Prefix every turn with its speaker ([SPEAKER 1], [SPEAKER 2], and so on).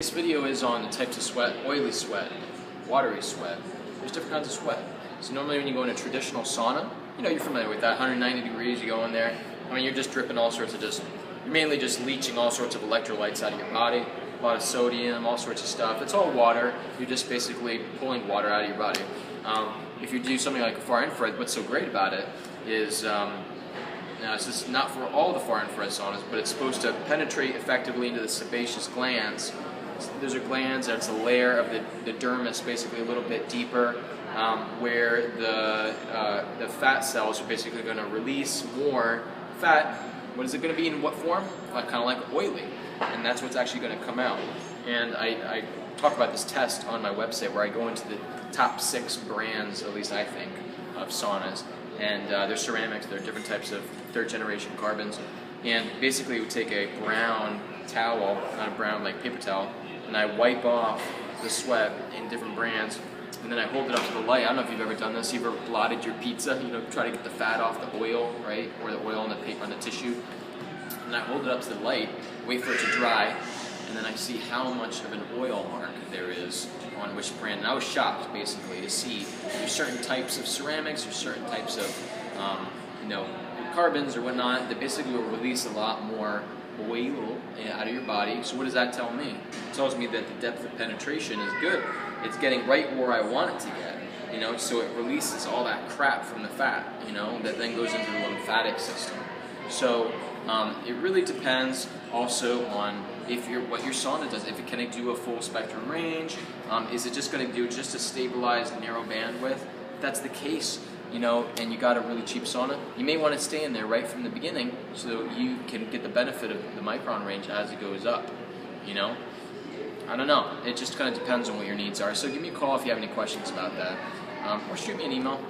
[SPEAKER 1] This video is on the types of sweat: oily sweat, watery sweat. There's different kinds of sweat. So normally when you go in a traditional sauna, you're familiar with that, 190 degrees, you go in there, you're just dripping all sorts of you're mainly just leaching all sorts of electrolytes out of your body, a lot of sodium, all sorts of stuff. It's all water. You're just basically pulling water out of your body. If you do something like a far infrared, what's so great about it is, now this is not for all the far infrared saunas, but it's supposed to penetrate effectively into the sebaceous glands. Those are glands, that's a layer of the dermis, basically a little bit deeper, where the fat cells are basically going to release more fat. What is it going to be in what form? Kind of like oily, and that's what's actually going to come out. And I talk about this test on my website where I go into the top 6 brands, at least I think, of saunas, and they're ceramics, they're different types of 3rd generation carbons, and basically you would take a brown towel, not a brown like paper towel, and I wipe off the sweat in different brands, and then I hold it up to the light. I don't know if you've ever done this. You've ever blotted your pizza, try to get the fat off the oil, right, or the oil on the paper, on the tissue. And I hold it up to the light, wait for it to dry, and then I see how much of an oil mark there is on which brand. And I was shocked, basically, to see there's certain types of ceramics, or certain types of, carbons or whatnot that basically will release a lot more oil out of your body. So what does that tell me? It tells me that the depth of penetration is good. It's getting right where I want it to get, so it releases all that crap from the fat, that then goes into the lymphatic system. So it really depends also on what your sauna does. If it can do a full spectrum range, is it just going to do just a stabilized narrow bandwidth? If that's the case, and you got a really cheap sauna, you may want to stay in there right from the beginning so you can get the benefit of the micron range as it goes up, I don't know. It just kind of depends on what your needs are. So give me a call if you have any questions about that, or shoot me an email.